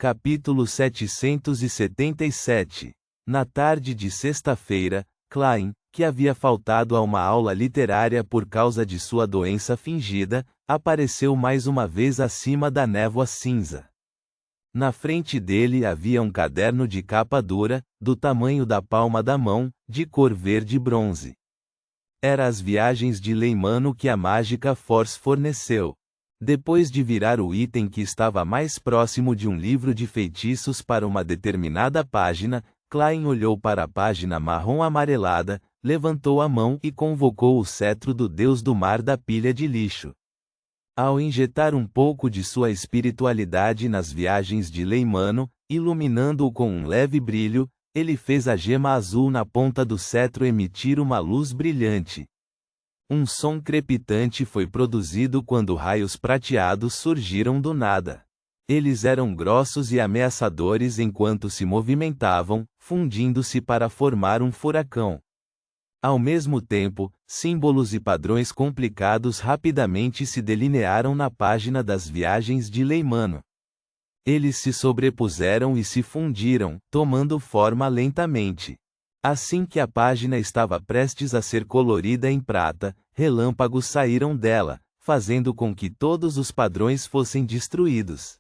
Capítulo 777. Na tarde de sexta-feira, Klein, que havia faltado a uma aula literária por causa de sua doença fingida, apareceu mais uma vez acima da névoa cinza. Na frente dele havia um caderno de capa dura, do tamanho da palma da mão, de cor verde-bronze. Era as viagens de Leimano que a Mágica Force forneceu. Depois de virar o item que estava mais próximo de um livro de feitiços para uma determinada página, Klein olhou para a página marrom amarelada, levantou a mão e convocou o cetro do deus do mar da pilha de lixo. Ao injetar um pouco de sua espiritualidade nas viagens de Leimano, iluminando-o com um leve brilho, ele fez a gema azul na ponta do cetro emitir uma luz brilhante. Um som crepitante foi produzido quando raios prateados surgiram do nada. Eles eram grossos e ameaçadores enquanto se movimentavam, fundindo-se para formar um furacão. Ao mesmo tempo, símbolos e padrões complicados rapidamente se delinearam na página das viagens de Leimano. Eles se sobrepuseram e se fundiram, tomando forma lentamente. Assim que a página estava prestes a ser colorida em prata, relâmpagos saíram dela, fazendo com que todos os padrões fossem destruídos.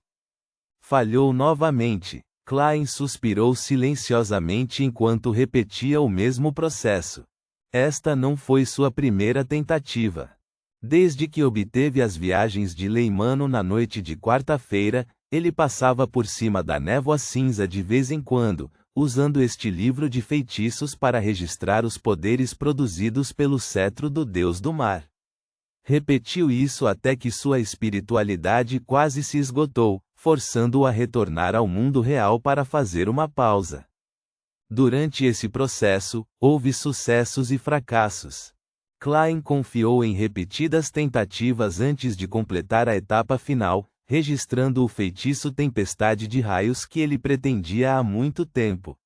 Falhou novamente. Klein suspirou silenciosamente enquanto repetia o mesmo processo. Esta não foi sua primeira tentativa. Desde que obteve as viagens de Leimano na noite de quarta-feira, ele passava por cima da névoa cinza de vez em quando, usando este livro de feitiços para registrar os poderes produzidos pelo cetro do deus do mar. Repetiu isso até que sua espiritualidade quase se esgotou, forçando-o a retornar ao mundo real para fazer uma pausa. Durante esse processo, houve sucessos e fracassos. Klein confiou em repetidas tentativas antes de completar a etapa final, registrando o feitiço Tempestade de Raios que ele pretendia há muito tempo.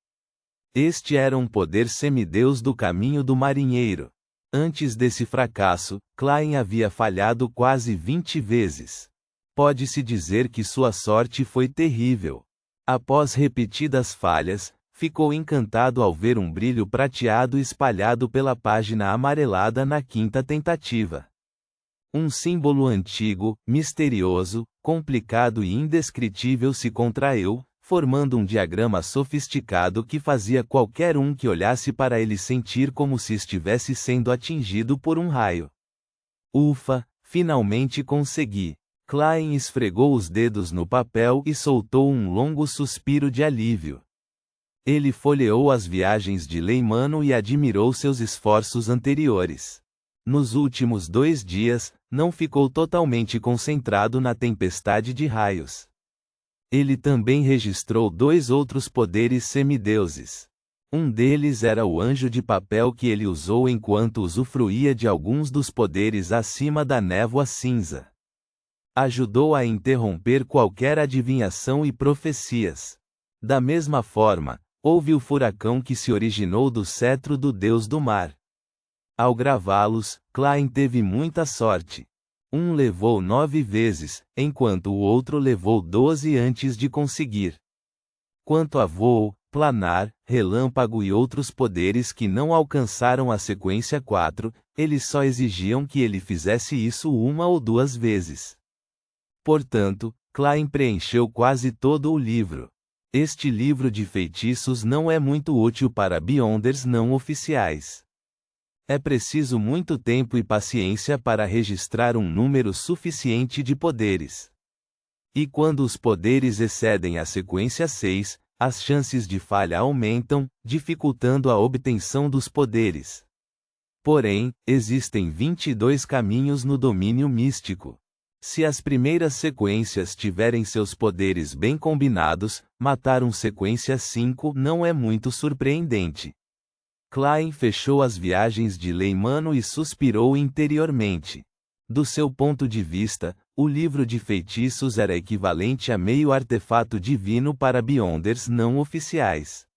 Este era um poder semideus do caminho do marinheiro. Antes desse fracasso, Klein havia falhado quase 20 vezes. Pode-se dizer que sua sorte foi terrível. Após repetidas falhas, ficou encantado ao ver um brilho prateado espalhado pela página amarelada na quinta tentativa. Um símbolo antigo, misterioso, complicado e indescritível se contraiu, formando um diagrama sofisticado que fazia qualquer um que olhasse para ele sentir como se estivesse sendo atingido por um raio. Ufa, finalmente consegui! Klein esfregou os dedos no papel e soltou um longo suspiro de alívio. Ele folheou as viagens de Leimano e admirou seus esforços anteriores. Nos últimos 2 dias, não ficou totalmente concentrado na tempestade de raios. Ele também registrou 2 outros poderes semideuses. Um deles era o anjo de papel que ele usou enquanto usufruía de alguns dos poderes acima da névoa cinza. Ajudou a interromper qualquer adivinhação e profecias. Da mesma forma, houve o furacão que se originou do cetro do deus do mar. Ao gravá-los, Klein teve muita sorte. Um levou 9 vezes, enquanto o outro levou 12 antes de conseguir. Quanto a voo, planar, relâmpago e outros poderes que não alcançaram a sequência 4, eles só exigiam que ele fizesse isso 1 ou 2 vezes. Portanto, Klein preencheu quase todo o livro. Este livro de feitiços não é muito útil para Beyonders não oficiais. É preciso muito tempo e paciência para registrar um número suficiente de poderes. E quando os poderes excedem a sequência 6, as chances de falha aumentam, dificultando a obtenção dos poderes. Porém, existem 22 caminhos no domínio místico. Se as primeiras sequências tiverem seus poderes bem combinados, matar um sequência 5 não é muito surpreendente. Klein fechou as viagens de Leimano e suspirou interiormente. Do seu ponto de vista, o livro de feitiços era equivalente a meio artefato divino para Beyonders não oficiais.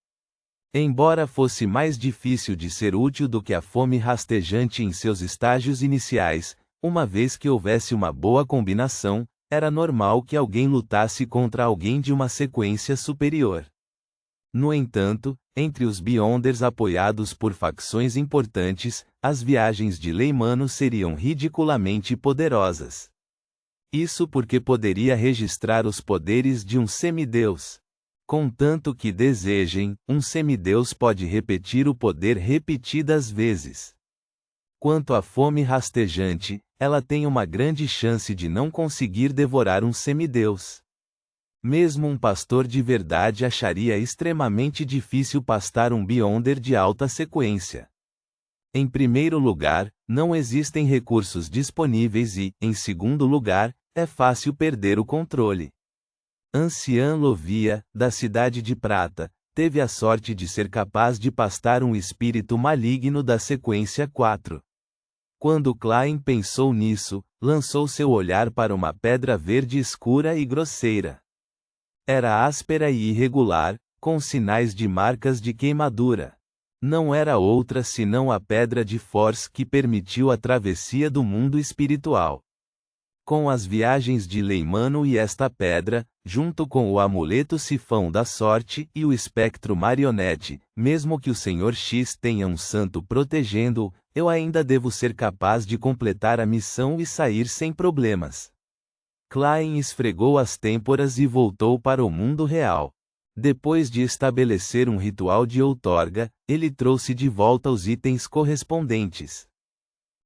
Embora fosse mais difícil de ser útil do que a fome rastejante em seus estágios iniciais, uma vez que houvesse uma boa combinação, era normal que alguém lutasse contra alguém de uma sequência superior. No entanto, entre os Beyonders apoiados por facções importantes, as viagens de Leimano seriam ridiculamente poderosas. Isso porque poderia registrar os poderes de um semideus. Contanto que desejem, um semideus pode repetir o poder repetidas vezes. Quanto à fome rastejante, ela tem uma grande chance de não conseguir devorar um semideus. Mesmo um pastor de verdade acharia extremamente difícil pastar um Beyonder de alta sequência. Em primeiro lugar, não existem recursos disponíveis e, em segundo lugar, é fácil perder o controle. Anciã Lovia, da Cidade de Prata, teve a sorte de ser capaz de pastar um espírito maligno da sequência 4. Quando Klein pensou nisso, lançou seu olhar para uma pedra verde escura e grosseira. Era áspera e irregular, com sinais de marcas de queimadura. Não era outra senão a pedra de Force que permitiu a travessia do mundo espiritual. Com as viagens de Leimano e esta pedra, junto com o amuleto sifão da sorte e o espectro marionete, mesmo que o Sr. X tenha um santo protegendo-o, eu ainda devo ser capaz de completar a missão e sair sem problemas. Klein esfregou as têmporas e voltou para o mundo real. Depois de estabelecer um ritual de outorga, ele trouxe de volta os itens correspondentes.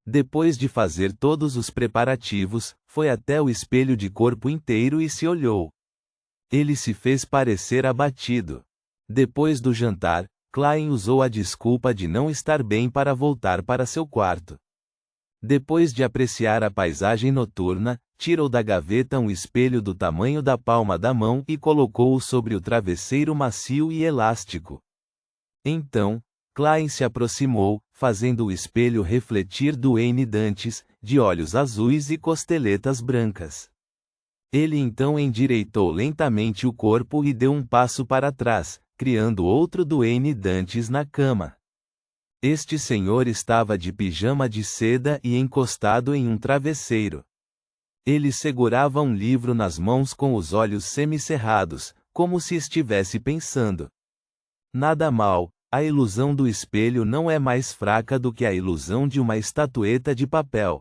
Depois de fazer todos os preparativos, foi até o espelho de corpo inteiro e se olhou. Ele se fez parecer abatido. Depois do jantar, Klein usou a desculpa de não estar bem para voltar para seu quarto. Depois de apreciar a paisagem noturna, tirou da gaveta um espelho do tamanho da palma da mão e colocou-o sobre o travesseiro macio e elástico. Então, Klein se aproximou, fazendo o espelho refletir Duane Dantes, de olhos azuis e costeletas brancas. Ele então endireitou lentamente o corpo e deu um passo para trás, criando outro Duane Dantes na cama. Este senhor estava de pijama de seda e encostado em um travesseiro. Ele segurava um livro nas mãos com os olhos semicerrados, como se estivesse pensando. Nada mal, a ilusão do espelho não é mais fraca do que a ilusão de uma estatueta de papel.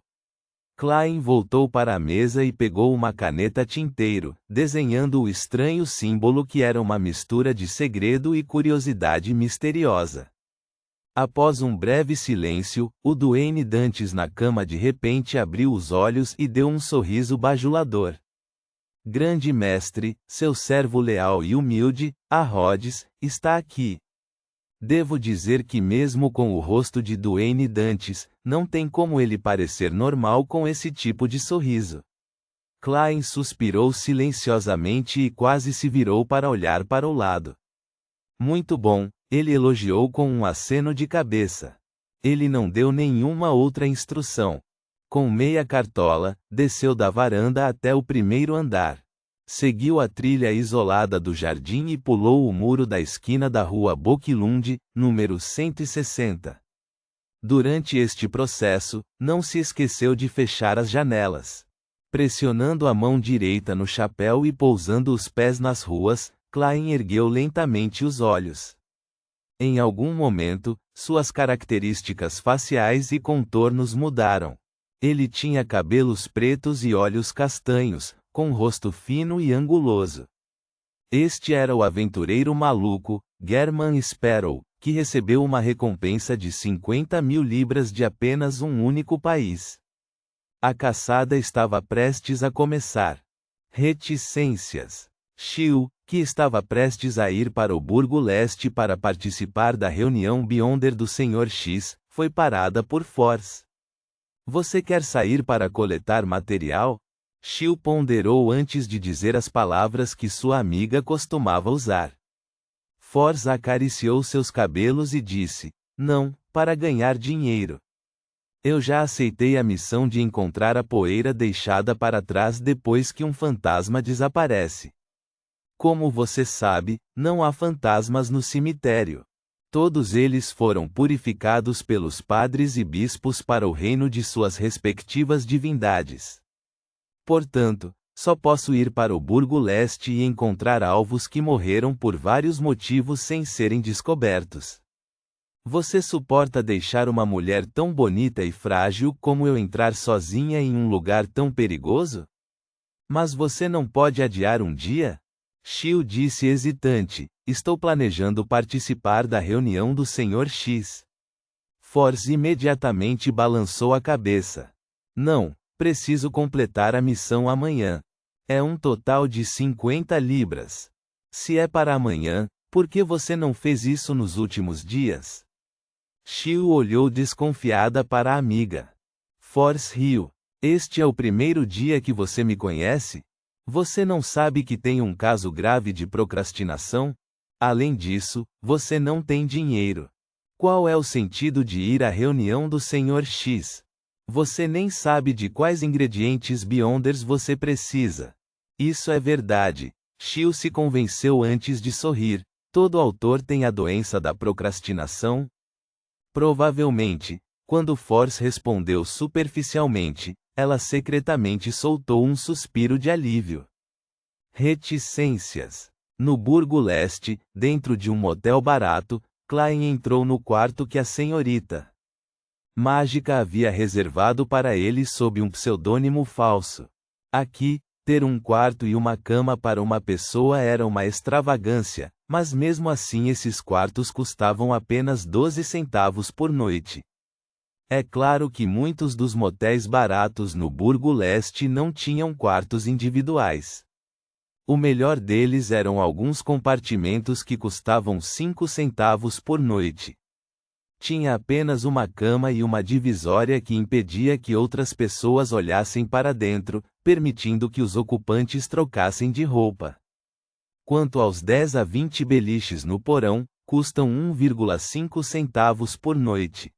Klein voltou para a mesa e pegou uma caneta tinteiro, desenhando o estranho símbolo que era uma mistura de segredo e curiosidade misteriosa. Após um breve silêncio, o Duane Dantes na cama de repente abriu os olhos e deu um sorriso bajulador. Grande mestre, seu servo leal e humilde, a Rhodes, está aqui. Devo dizer que mesmo com o rosto de Duane Dantes, não tem como ele parecer normal com esse tipo de sorriso. Klein suspirou silenciosamente e quase se virou para olhar para o lado. Muito bom, ele elogiou com um aceno de cabeça. Ele não deu nenhuma outra instrução. Com meia cartola, desceu da varanda até o primeiro andar. Seguiu a trilha isolada do jardim e pulou o muro da esquina da rua Boquilund, número 160. Durante este processo, não se esqueceu de fechar as janelas. Pressionando a mão direita no chapéu e pousando os pés nas ruas, Klein ergueu lentamente os olhos. Em algum momento, suas características faciais e contornos mudaram. Ele tinha cabelos pretos e olhos castanhos, com rosto fino e anguloso. Este era o aventureiro maluco, German Sparrow, que recebeu uma recompensa de 50.000 libras de apenas um único país. A caçada estava prestes a começar. Reticências. Xiu, que estava prestes a ir para o Burgo Leste para participar da reunião Beyonder do Sr. X, foi parada por Force. Você quer sair para coletar material? Xiu ponderou antes de dizer as palavras que sua amiga costumava usar. Force acariciou seus cabelos e disse: não, para ganhar dinheiro. Eu já aceitei a missão de encontrar a poeira deixada para trás depois que um fantasma desaparece. Como você sabe, não há fantasmas no cemitério. Todos eles foram purificados pelos padres e bispos para o reino de suas respectivas divindades. Portanto, Só posso ir para o Burgo Leste e encontrar alvos que morreram por vários motivos sem serem descobertos. Você suporta deixar uma mulher tão bonita e frágil como eu entrar sozinha em um lugar tão perigoso? Mas você não pode adiar um dia? Shio disse hesitante. Estou planejando participar da reunião do Sr. X. Force imediatamente balançou a cabeça. Não, preciso completar a missão amanhã. É um total de 50 libras. Se é para amanhã, por que você não fez isso nos últimos dias? Shio olhou desconfiada para a amiga. Force riu. Este é o primeiro dia que você me conhece? Você não sabe que tem um caso grave de procrastinação? Além disso, você não tem dinheiro. Qual é o sentido de ir à reunião do Sr. X? Você nem sabe de quais ingredientes Beyonders você precisa. Isso é verdade. Shio se convenceu antes de sorrir. Todo autor tem a doença da procrastinação? Provavelmente. Quando Force respondeu superficialmente, ela secretamente soltou um suspiro de alívio. Reticências. No Burgo Leste, dentro de um motel barato, Klein entrou no quarto que a senhorita Mágica havia reservado para ele sob um pseudônimo falso. Aqui, ter um quarto e uma cama para uma pessoa era uma extravagância, mas mesmo assim esses quartos custavam apenas 12 centavos por noite. É claro que muitos dos motéis baratos no Burgo Leste não tinham quartos individuais. O melhor deles eram alguns compartimentos que custavam 5 centavos por noite. Tinha apenas uma cama e uma divisória que impedia que outras pessoas olhassem para dentro, permitindo que os ocupantes trocassem de roupa. Quanto aos 10 a 20 beliches no porão, custam 1,5 centavos por noite.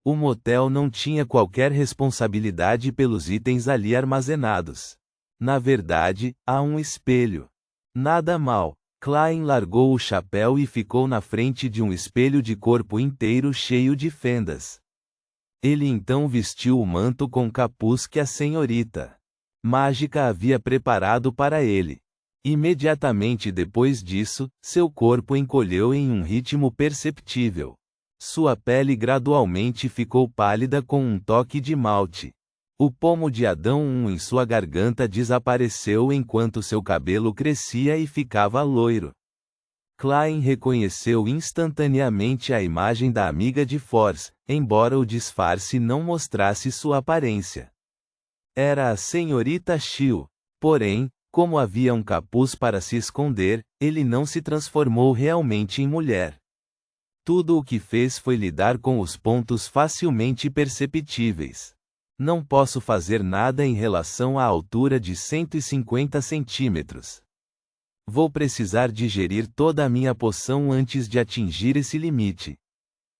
O motel não tinha qualquer responsabilidade pelos itens ali armazenados. Na verdade, há um espelho. Nada mal. Klein largou o chapéu e ficou na frente de um espelho de corpo inteiro cheio de fendas. Ele então vestiu o manto com capuz que a senhorita Mágica havia preparado para ele. Imediatamente depois disso, seu corpo encolheu em um ritmo perceptível. Sua pele gradualmente ficou pálida com um toque de malte. O pomo de Adão em sua garganta desapareceu enquanto seu cabelo crescia e ficava loiro. Klein reconheceu instantaneamente a imagem da amiga de Force, embora o disfarce não mostrasse sua aparência. Era a senhorita Shio. Porém, como havia um capuz para se esconder, ele não se transformou realmente em mulher. Tudo o que fez foi lidar com os pontos facilmente perceptíveis. Não posso fazer nada em relação à altura de 150 centímetros. Vou precisar digerir toda a minha poção antes de atingir esse limite.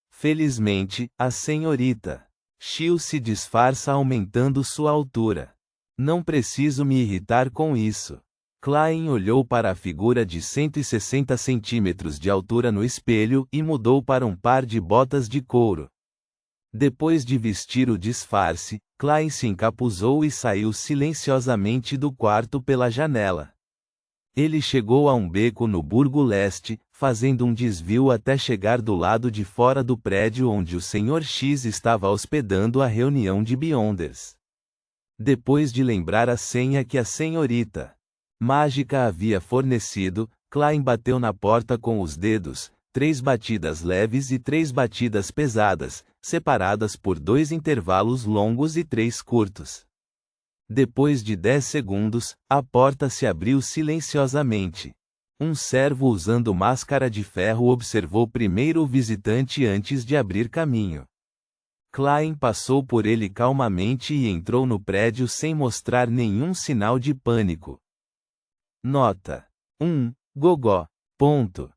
Felizmente, a senhorita Shio se disfarça aumentando sua altura. Não preciso me irritar com isso. Klein olhou para a figura de 160 centímetros de altura no espelho e mudou para um par de botas de couro. Depois de vestir o disfarce, Klein se encapuzou e saiu silenciosamente do quarto pela janela. Ele chegou a um beco no Burgo Leste, fazendo um desvio até chegar do lado de fora do prédio onde o Sr. X estava hospedando a reunião de Beyonders. Depois de lembrar a senha que a senhorita Mágica havia fornecido, Klein bateu na porta com os dedos, 3 batidas leves e 3 batidas pesadas, separadas por 2 intervalos longos e 3 curtos. Depois de 10 segundos, a porta se abriu silenciosamente. Um servo usando máscara de ferro observou primeiro o visitante antes de abrir caminho. Klein passou por ele calmamente e entrou no prédio sem mostrar nenhum sinal de pânico. Nota: 1. Gogó. Ponto.